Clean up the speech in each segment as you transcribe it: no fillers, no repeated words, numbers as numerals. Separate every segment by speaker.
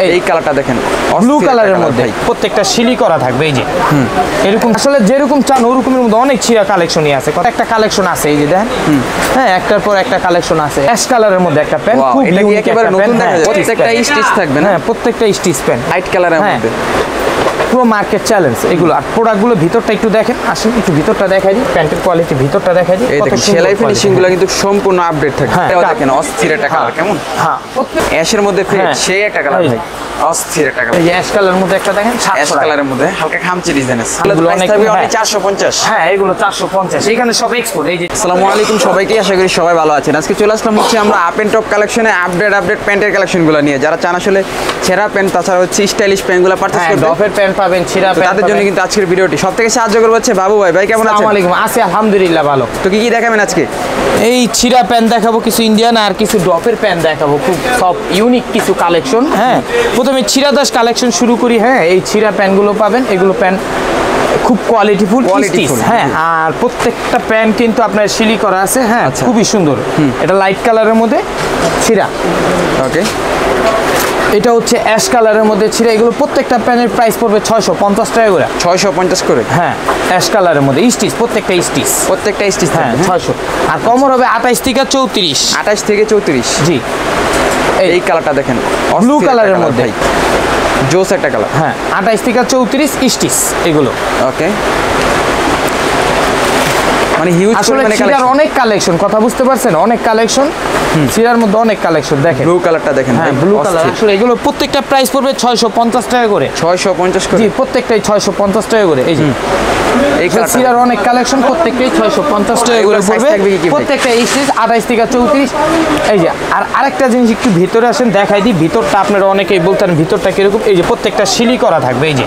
Speaker 1: এই কালারটা দেখেন,
Speaker 2: ব্লু কালারের মধ্যে প্রত্যেকটা শিলি করা থাকবে। এই যে এরকম আসলে যেরকম চান ওরকমের মধ্যে অনেক ছিঁড়া কালেকশনই আছে, একটা কালেকশন আছে। এই যে দেখেন, হ্যাঁ, একটার পর একটা কালেকশন আছে। অ্যাশ কালারের মধ্যে একটা প্যান্ট, খুব ইউনিক একটা প্যান্ট।
Speaker 1: প্রত্যেকটা স্টিচ থাকবে না?
Speaker 2: হ্যাঁ, প্রত্যেকটা স্টিচ প্যান্ট
Speaker 1: লাইট কালারের মধ্যে,
Speaker 2: পুরো মার্কেট চ্যালেঞ্জ এগুলো। আর প্রোডাক্টগুলো ভিতরটা একটু দেখেন, আসেন একটু ভিতরটা দেখাই দিই, প্যান্টের কোয়ালিটি ভিতরটা দেখাই দিই।
Speaker 1: এই দেখেন সেলাই ফিনিশিং গুলো কিন্তু সম্পূর্ণ আপডেট থাকে। এটাও দেখেন অস্থির একটা কালার, কেমন?
Speaker 2: হ্যাঁ,
Speaker 1: অ্যাশের মধ্যে ফেড সেই একটা কালার ভাই, অস্থির একটা কালার।
Speaker 2: এই অ্যাশ কালারের মধ্যে একটা দেখেন,
Speaker 1: অ্যাশ কালারের মধ্যে হালকা খামচি ডিজাইন আছে।
Speaker 2: এগুলো অনেক
Speaker 1: 450।
Speaker 2: হ্যাঁ, এগুলো 450। এখানে সব এক্সপোর্ট। এই যে
Speaker 1: আসসালামু আলাইকুম সবাইকে, আশা করি সবাই ভালো আছেন। আজকে চলে আসলাম হচ্ছে আমরা আপ এন্ড টপ কালেকশনে আপডেট প্যান্টের কালেকশনগুলো নিয়ে। যারা চান আসলে ছেঁড়া প্যান্ট, তাছাড়া হচ্ছে স্টাইলিশ প্যান্টগুলো পারচেজ করতে,
Speaker 2: ডফের প্যান্ট পাবেন, ছিঁড়া প্যান্ট,
Speaker 1: তাদের জন্য কিন্তু আজকের ভিডিওটি। সবথেকে সাহায্য করবে হচ্ছে বাবু ভাই। ভাই কেমন আছেন?
Speaker 2: আসসালামু আলাইকুম। আছি আলহামদুলিল্লাহ ভালো।
Speaker 1: তো কি দেখাবেন আজকে?
Speaker 2: এই ছিঁড়া প্যান্ট দেখাবো, কিছু ইন্ডিয়ান আর কিছু ডপের প্যান্ট দেখাবো, খুব সব ইউনিক কিছু কালেকশন। হ্যাঁ, প্রথমে ছিঁড়া দাস কালেকশন শুরু করি। হ্যাঁ, এই ছিঁড়া প্যান্টগুলো পাবেন, এগুলো প্যান্ট খুব কোয়ালিটিফুল। হ্যাঁ, আর প্রত্যেকটা প্যান্ট কিন্তু আপনার শিলি করা আছে। হ্যাঁ, খুবই সুন্দর। এটা লাইট কালারের মধ্যে ছিঁড়া।
Speaker 1: ওকে,
Speaker 2: এটা হচ্ছে অ্যাশ কালারের মধ্যে ছিঁড়া। এগুলো প্রত্যেকটা প্যান্টের প্রাইস পড়বে 650 টাকা করে।
Speaker 1: 650 করে?
Speaker 2: হ্যাঁ, অ্যাশ কালারের মধ্যে স্টিচ, প্রত্যেকটা স্টিচ। হ্যাঁ, 600। আর কমর হবে 28 থেকে 34।
Speaker 1: 28 থেকে 34।
Speaker 2: জি,
Speaker 1: এই কালারটা দেখেন,
Speaker 2: ব্লু কালারের মধ্যে
Speaker 1: জোস একটা কালার।
Speaker 2: হ্যাঁ, 28 থেকে 34 স্টিচ এগুলো।
Speaker 1: ওকে, মানে হিউজ
Speaker 2: আসলে ছিঁড়ার অনেক কালেকশন, কথা বুঝতে পারছেন? অনেক কালেকশন ছিঁড়ার মধ্যে, অনেক কালেকশন। দেখেন
Speaker 1: ব্লু কালারটা দেখেন।
Speaker 2: হ্যাঁ, ব্লু কালার। আসলে এগুলো প্রত্যেকটা প্রাইস পড়বে 650 টাকা করে।
Speaker 1: 650 করে?
Speaker 2: জি, প্রত্যেকটাই 650 টাকা করে। এই যে এই ছিঁড়ার অনেক কালেকশন, প্রত্যেকটাই 650 টাকা করে পড়বে। প্রত্যেকটা স্টিচ 28 থেকে 34। এই যে আর আরেকটা জিনিস, একটু ভিতরে আসেন দেখাই দিই। ভিতরটা আপনারা অনেকেই বলতেন ভিতরটা কিরকম। এই যে প্রত্যেকটা শিলি করা থাকবে। এই যে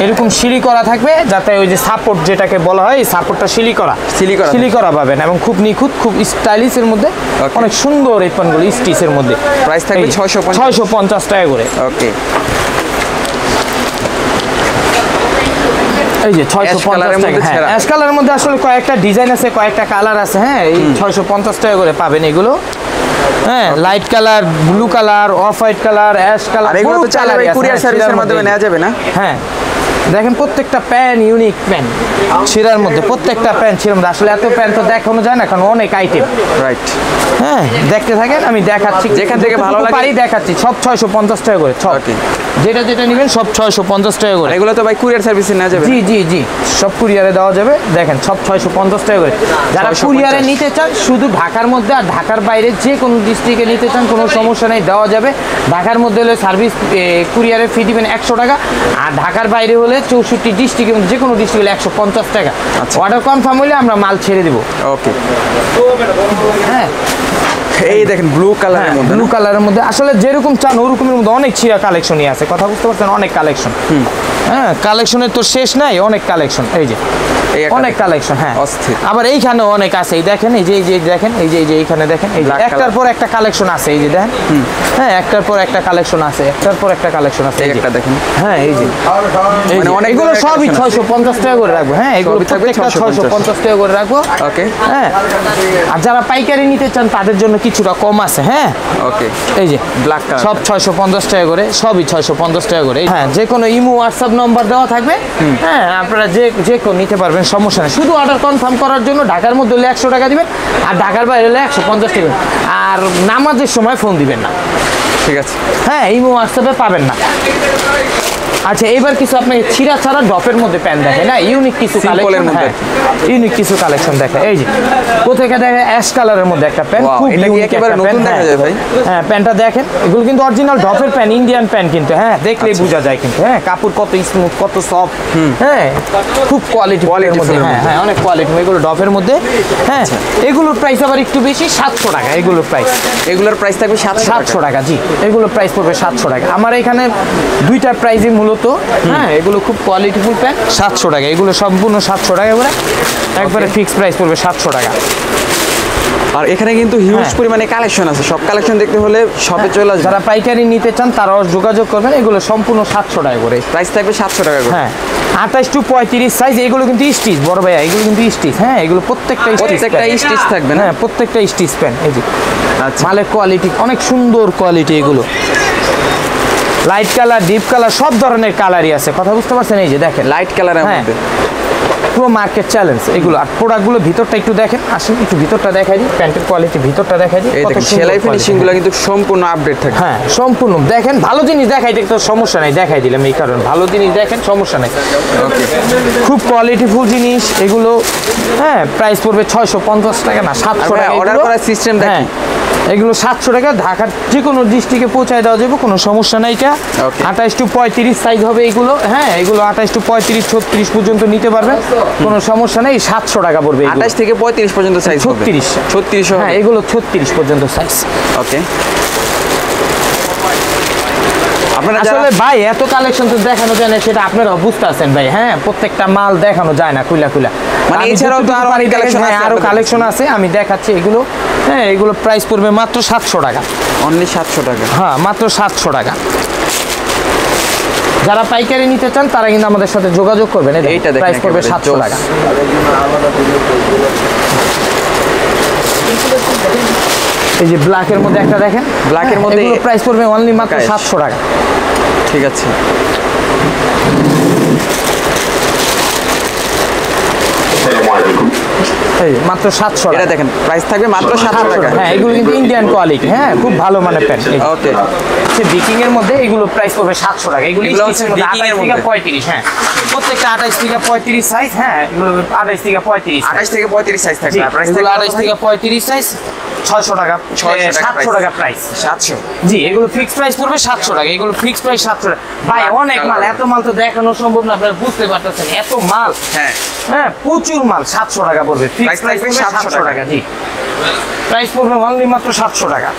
Speaker 2: এরকম শিলি করা থাকবে, যাতে ওই যে সাপোর্ট যেটাকে বলা হয়, এই সাপোর্টটা শিলি করা পাবেন, এবং খুব নিখুঁত, খুব স্টাইলিশের মধ্যে, অনেক সুন্দর এই প্যান্টগুলো স্টিচের মধ্যে।
Speaker 1: প্রাইস থাকবে
Speaker 2: 650 টাকা করে।
Speaker 1: ওকে,
Speaker 2: এই যে 650 টাকা। হ্যাঁ, অ্যাশ কালারের মধ্যে আসলে কয়েকটা ডিজাইন আছে, কয়েকটা কালার আছে। হ্যাঁ, এই 650 টাকা করে পাবেন এগুলো। হ্যাঁ, light colour, blue colour, off white colour, ash colour.
Speaker 1: এগুলো তো চাইলে কুরিয়ার সার্ভিসের মাধ্যমে নেওয়া যাবে না?
Speaker 2: হ্যাঁ, দেখেন প্রত্যেকটা প্যান্ট ইউনিক প্যান্ট ছিঁড়ার মধ্যে, প্রত্যেকটা প্যান্ট ছিঁড়ার মধ্যে। আসলে এত প্যান্ট তো দেখানো যায় না, কারণ অনেক আইটেম।
Speaker 1: রাইট।
Speaker 2: হ্যাঁ, দেখতে থাকেন, আমি দেখাচ্ছি,
Speaker 1: যেখান থেকে ভালো লাগে
Speaker 2: দেখাচ্ছি। সব 650 টাকা করে।
Speaker 1: ওকে,
Speaker 2: যেটা নেবেন সব 650 টাকা করে।
Speaker 1: এগুলো তো ভাই কুরিয়ার সার্ভিসে নেওয়া যাবে?
Speaker 2: জি, সব কুরিয়ারে দেওয়া যাবে। দেখেন সব 650 টাকা করে। যারা কুরিয়ারে নিতে চান, শুধু ঢাকার মধ্যে আর ঢাকার বাইরে যে কোনো ডিস্ট্রিক্টে নিতে চান, কোনো সমস্যা নেই, দেওয়া যাবে। ঢাকার মধ্যে হলে সার্ভিস কুরিয়ারে ফি দিবেন 100 টাকা, আর ঢাকার বাইরে হলে 64 ডিস্ট্রিক্টের মধ্যে যে কোনো ডিস্ট্রিক্ট হলে 150 টাকা। অর্ডার কনফার্ম হলে আমরা মাল ছেড়ে দিব।
Speaker 1: ওকে,
Speaker 2: হ্যাঁ,
Speaker 1: এই দেখেন ব্লু কালারের মধ্যে,
Speaker 2: ব্লু কালারের মধ্যে আসলে যেরকম চান ওরকমের মধ্যে অনেক ছিঁড়া কালেকশনই আছে, কথা বুঝতে পারছেন? অনেক কালেকশন। হ্যাঁ, কালেকশনের তো শেষ নাই, অনেক কালেকশন। এই যে অনেক কালেকশন। হ্যাঁ, আবার এইখানে অনেক আছে। এই দেখেন, এই যে দেখেন, এই যে এইখানে দেখেন, এই একটার পর একটা কালেকশন আছে। এই যে দেখেন, হ্যাঁ, একটার পর একটা কালেকশন আছে, একটার পর একটা কালেকশন আছে। এই একটা দেখেন। হ্যাঁ, এই যে এগুলো সবই 650 টাকা করে রাখবো। হ্যাঁ, এগুলো প্রত্যেকটা 650 টাকা করে রাখবো।
Speaker 1: ওকে,
Speaker 2: হ্যাঁ, আর যারা পাইকারি নিতে চান তাদের জন্য কিছুটা কম আছে। হ্যাঁ,
Speaker 1: ওকে,
Speaker 2: এই যে
Speaker 1: ব্ল্যাক কালার
Speaker 2: সব 650 টাকা করে, সবই 650 টাকা করে। হ্যাঁ, যে কোনো ইমো হোয়াটসঅ্যাপ নম্বর দেওয়া থাকবে। হ্যাঁ, আপনারা যে কোনো নিতে পারবেন, সমস্যা নেই। শুধু অর্ডার কনফার্ম করার জন্য ঢাকার মধ্যে হলে 100 টাকা দিবেন, আর ঢাকার বাইরে হলে 150 টাকা। আর নামাজের সময় ফোন দিবেন না।
Speaker 1: ঠিক আছে?
Speaker 2: হ্যাঁ, ইমো হোয়াটসঅ্যাপে পাবেন না। আচ্ছা, এবার কিছু আপনাকে ছিঁড়া ছাড়া ডপের মধ্যে প্যান্ট দেখে না, ইউনিক কিছু কালেকশন। হ্যাঁ, ইউনিক কিছু কালেকশন দেখে। এই যে কোথায় দেখে অ্যাশ কালারের মধ্যে একটা প্যান্ট, খুব ইউনিক একটা প্যান্ট। হ্যাঁ, প্যান্টটা দেখেন, এগুলো কিন্তু অরিজিনাল ডপের প্যান্ট, ইন্ডিয়ান প্যান্ট কিন্তু। হ্যাঁ, দেখলেই বোঝা যায় কিন্তু। হ্যাঁ, কাপড় কত স্মুথ, কত সফট। হ্যাঁ, খুব কোয়ালিটির মধ্যে। হ্যাঁ, অনেক কোয়ালিটি। এগুলো ডপের মধ্যে। হ্যাঁ, এগুলোর প্রাইস আবার একটু বেশি, 700 টাকা এগুলোর প্রাইস থাকবে। 700 টাকা। জি, এগুলোর প্রাইস পড়বে 700 টাকা। আমার এখানে দুইটা প্রাইসই মূলত। হ্যাঁ, এগুলো খুব কোয়ালিটিফুল প্যান্ট, 700 টাকা। এগুলো সম্পূর্ণ 700 টাকা করে, একবারে ফিক্স প্রাইস পড়বে 700 টাকা।
Speaker 1: আর এখানে কিন্তু হিউজ পরিমাণে কালেকশন আছে। সব কালেকশন দেখতে হলে শপে চলে আসবেন।
Speaker 2: যারা পাইকারি নিতে চান তারাও যোগাযোগ করবেন। এগুলো সম্পূর্ণ 700 টাকা করে,
Speaker 1: প্রাইস থাকবে 700 টাকা করে।
Speaker 2: হ্যাঁ, 28 to 35 সাইজ। এগুলো কিন্তু স্টিচ, বড় ভাইয়া, এগুলো কিন্তু স্টিচ। হ্যাঁ, এগুলো প্রত্যেকটা
Speaker 1: স্টিচ থাকবে না?
Speaker 2: হ্যাঁ, প্রত্যেকটা স্টিচ প্যান্ট। এই যে
Speaker 1: আচ্ছা,
Speaker 2: মালের কোয়ালিটি অনেক সুন্দর কোয়ালিটি। এগুলো লাইট কালার, ডিপ কালার, সব ধরনের কালারই আছে। কথা বুঝতে পারছেন? এই যে দেখেন
Speaker 1: লাইট কালারের
Speaker 2: হ্যাঁ।
Speaker 1: মধ্যে
Speaker 2: পুরো মার্কেট চ্যালেঞ্জ এগুলো। আর প্রোডাক্টগুলো ভিতরটা একটু দেখেন, আসেন একটু ভিতরটা দেখাই দিই, প্যান্টের কোয়ালিটি ভিতরটা দেখাই দিই।
Speaker 1: এই
Speaker 2: কত
Speaker 1: দেখেন
Speaker 2: সুন্দর
Speaker 1: সেলাই
Speaker 2: quality।
Speaker 1: ফিনিশিং গুলো কিন্তু সম্পূর্ণ আপডেট থাকে।
Speaker 2: হ্যাঁ সম্পূর্ণ দেখেন, ভালো জিনিস দেখাইতে তো সমস্যা নাই, দেখাই দিলাম এই কারণে। ভালো জিনিস দেখেন, সমস্যা নাই। খুব কোয়ালিটিফুল জিনিস এগুলো। হ্যাঁ প্রাইস পড়বে 650 টাকা না 700 টাকা।
Speaker 1: অর্ডার করার সিস্টেম
Speaker 2: হ্যাঁ
Speaker 1: দেখি
Speaker 2: এগুলো 700 টাকা, ঢাকার যে কোনো ডিস্ট্রিক্টে পৌঁছায় দেওয়া যাবে, কোনো সমস্যা নাই। এটা
Speaker 1: Okay.
Speaker 2: 28 টু 35 সাইজ হবে এগুলো। হ্যাঁ এগুলো 28 টু 35 36 পর্যন্ত নিতে পারবেন, কোনো সমস্যা নেই। 700 টাকা পড়বে এগুলো।
Speaker 1: 28 থেকে 35 পর্যন্ত সাইজ হবে।
Speaker 2: 36
Speaker 1: 36
Speaker 2: হ্যাঁ এগুলো 36 পর্যন্ত সাইজ।
Speaker 1: ওকে। আপনারা যারা
Speaker 2: আসলে ভাই এত কালেকশন তো দেখানো যায় না, সেটা আপনারা বুঝতে আছেন ভাই। হ্যাঁ প্রত্যেকটা মাল দেখানো যায় না খুলা খুলা।
Speaker 1: মানে
Speaker 2: আমি
Speaker 1: এছাড়াও তো
Speaker 2: যতটুকু
Speaker 1: আরো
Speaker 2: পারি
Speaker 1: অনেক
Speaker 2: দেখেন,
Speaker 1: collection
Speaker 2: হ্যাঁ,
Speaker 1: আছে
Speaker 2: আরো
Speaker 1: আপনাদের
Speaker 2: কালেকশন আছে, আমি দেখাচ্ছি এগুলো। হ্যাঁ এগুলো প্রাইস পড়বে মাত্র 700 টাকা।
Speaker 1: অনলি 700 টাকা।
Speaker 2: হ্যাঁ মাত্র 700 টাকা। যারা পাইকারি নিতে চান তারা কিন্তু আমাদের সাথে যোগাযোগ করবেন।
Speaker 1: এইটা দেখেন
Speaker 2: প্রাইস পড়বে
Speaker 1: একেবারে
Speaker 2: 700 টাকা। এই যে ব্ল্যাকের মধ্যে একটা দেখেন,
Speaker 1: ব্ল্যাকের মধ্যে
Speaker 2: এগুলো প্রাইস পড়বে অনলি মাত্র
Speaker 1: কাজ।
Speaker 2: 700 টাকা।
Speaker 1: ঠিক আছে।
Speaker 2: এই মাত্র 700
Speaker 1: এটা
Speaker 2: টাকা।
Speaker 1: দেখেন প্রাইস থাকবে মাত্র 700 টাকা।
Speaker 2: হ্যাঁ এগুলো কিন্তু ইন্ডিয়ান কোয়ালিটি। হ্যাঁ খুব ভালো মানের প্যান্ট।
Speaker 1: ওকে।
Speaker 2: বিকিং এর মধ্যে এগুলো প্রাইস পড়বে 700 টাকা। এগুলো
Speaker 1: এগুলো হচ্ছে
Speaker 2: স্টিচের মধ্যে
Speaker 1: বিকিং এর
Speaker 2: 28 থেকে
Speaker 1: মধ্যে।
Speaker 2: 35। হ্যাঁ প্রত্যেকটা 28 থেকে 35 সাইজ। হ্যাঁ এগুলো 28 থেকে 35।
Speaker 1: 28 থেকে 35 সাইজ থাকবে।
Speaker 2: জি,
Speaker 1: আর প্রাইস
Speaker 2: এগুলো
Speaker 1: থাকবে
Speaker 2: 28 থেকে 35 সাইজ 600 টাকা। 700 টাকা প্রাইস।
Speaker 1: 700।
Speaker 2: জি এগুলো ফিক্স প্রাইস পড়বে 700 টাকা। এগুলো ফিক্স প্রাইস 700 টাকা। ভাই অনেক মাল, এত মাল তো দেখানো সম্ভব না, আপনারা বুঝতে পারতেছেন এত মাল।
Speaker 1: হ্যাঁ।
Speaker 2: হ্যাঁ প্রচুর মাল। 700 টাকা পড়বে ফিক্স
Speaker 1: Price
Speaker 2: প্রাইস
Speaker 1: থাকবে
Speaker 2: 700 টাকা। জি প্রাইস পড়বে অনলি মাত্র 700 টাকা।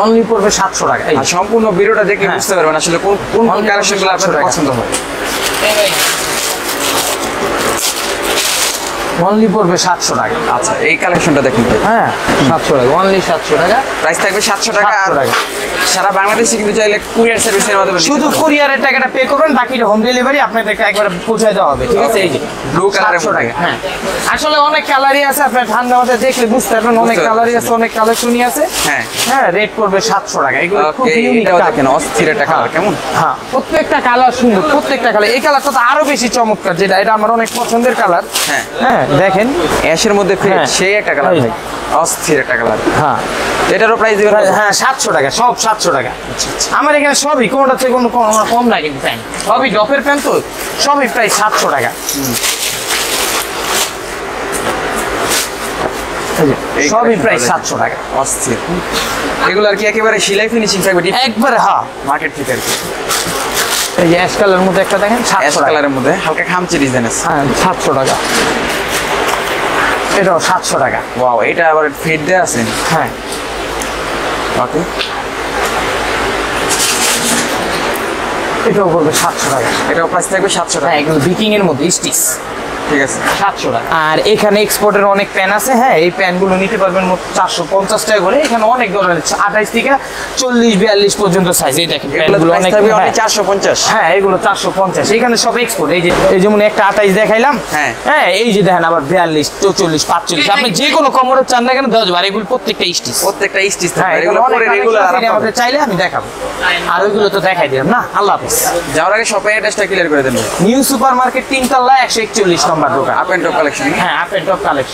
Speaker 2: অনলি পড়বে 700 টাকা। এই
Speaker 1: আর সম্পূর্ণ ভিডিওটা দেখে
Speaker 2: হ্যাঁ।
Speaker 1: বুঝতে পারবেন আসলে কোন কোন
Speaker 2: Only
Speaker 1: কালেকশনগুলো আপনাদের
Speaker 2: 700 টাকা।
Speaker 1: পছন্দ হয়।
Speaker 2: অনলি পড়বে 700 টাকা।
Speaker 1: আচ্ছা এই কালেকশনটা দেখুন।
Speaker 2: হ্যাঁ 700 টাকা, অনলি 700 টাকা।
Speaker 1: প্রাইস থাকবে 700 টাকা। আর
Speaker 2: 700 টাকা।
Speaker 1: সারা বাংলাদেশে কিন্তু চাইলে কুরিয়ার সার্ভিসের মাধ্যমে নিতে
Speaker 2: শুধু
Speaker 1: পারবেন।
Speaker 2: কুরিয়ারের টাকাটা পে করবেন, বাকিটা হোম ডেলিভারি আপনাদেরকে একবার পৌঁছায় দেওয়া হবে। ঠিক আছে? এই যে
Speaker 1: ব্লু কালারের
Speaker 2: 700
Speaker 1: মধ্যে।
Speaker 2: টাকা। হ্যাঁ আসলে অনেক কালারই আছে, আপনার ঠান্ডা মাথায় দেখলে বুঝতে পারবেন। অনেক
Speaker 1: বুঝতে
Speaker 2: কালারই আছে, অনেক কালেকশনই আছে।
Speaker 1: হ্যাঁ।
Speaker 2: হ্যাঁ রেট পড়বে 700 টাকা। এগুলো খুব
Speaker 1: ওকে
Speaker 2: ইউনিক।
Speaker 1: এটাও দেখেন অস্থির একটা কালার কেমন।
Speaker 2: হ্যাঁ প্রত্যেকটা কালার সুন্দর, প্রত্যেকটা কালার। এই কালারটা তো আরো বেশি চমৎকার, যেটা এটা আমার অনেক পছন্দের কালার।
Speaker 1: হ্যাঁ।
Speaker 2: হ্যাঁ দেখেন।
Speaker 1: অ্যাশের মধ্যে ফেড
Speaker 2: হ্যাঁ।
Speaker 1: সেই একটা কালার
Speaker 2: এই।
Speaker 1: ভাই। অস্থির একটা কালার।
Speaker 2: হ্যাঁ
Speaker 1: এটারও প্রাইস দিবেন কত?
Speaker 2: হ্যাঁ 700 টাকা, সব 700 টাকা। আমার এখানে সবই কোনটা থেকে কোনো কম না, কিন্তু প্যান্ট সবই ডপের প্যান্ট তো, সবই প্রায় 700 টাকা।
Speaker 1: এই
Speaker 2: সবই
Speaker 1: collection
Speaker 2: প্রায়
Speaker 1: টা
Speaker 2: 700 টাকা
Speaker 1: অস্থির। এগুলো আর কি একেবারে সেলাই ফিনিশিং থাকবে
Speaker 2: একবারে। হ্যাঁ
Speaker 1: মার্কেট থেকে আর কি।
Speaker 2: এই যে অ্যাশ কালারের মধ্যে একটা দেখেন,
Speaker 1: অ্যাশ
Speaker 2: 700 টাকা।
Speaker 1: কালারের মধ্যে হালকা খামচি ডিজাইন আছে।
Speaker 2: হ্যাঁ 700 টাকা। এটাও 700 টাকা।
Speaker 1: ওয়াও এটা আবার ফিট দেয়া আছে।
Speaker 2: হ্যাঁ
Speaker 1: ওকে।
Speaker 2: এটাও পড়বে 700 টাকা।
Speaker 1: এটাও প্রাইস থাকবে 700 টাকা।
Speaker 2: হ্যাঁ এগুলো বিকিং এর মধ্যে স্টিচ।
Speaker 1: ঠিক আছে।
Speaker 2: 700 টাকা। আর এখানে এক্সপোর্টের অনেক প্যান আছে। হ্যাঁ এই প্যানগুলো নিতে পারবেন মোট 450 টাকা করে। এখানে অনেক ধরনের 28 থেকে 40 42 পর্যন্ত সাইজ। এই দেখেন
Speaker 1: এগুলো
Speaker 2: প্যানগুলো
Speaker 1: প্রাইস
Speaker 2: অনেক।
Speaker 1: থাকবে
Speaker 2: হ্যাঁ।
Speaker 1: অনলি 450।
Speaker 2: হ্যাঁ এগুলো 450। এখানে সব এক্সপোর্ট। এই যে এই যেমন একটা 28 দেখাইলাম।
Speaker 1: হ্যাঁ।
Speaker 2: হ্যাঁ এই যে দেখেন আবার 42 44 45 আপনি যে কোনো কমরের চান না কেন দেওয়া যাবে। আর এগুলো প্রত্যেকটা স্টিচ।
Speaker 1: প্রত্যেকটা স্টিচ
Speaker 2: হ্যাঁ
Speaker 1: থাকবে।
Speaker 2: এগুলো
Speaker 1: এগুলো
Speaker 2: অনেক
Speaker 1: পরে রেগুলার
Speaker 2: আপনি আমাদের চাইলে আমি দেখাবো। আর ওইগুলো তো দেখাই দিলাম না। আল্লাহ হাফেজ।
Speaker 1: যাওয়ার আগে শপের অ্যাড্রেসটা ক্লিয়ার করে দেন।
Speaker 2: নিউ সুপার মার্কেট 3 তলা 141 নম্বর দোকান।
Speaker 1: Up and top collection.
Speaker 2: হ্যাঁ আপ এন্ড টপ কালেকশন।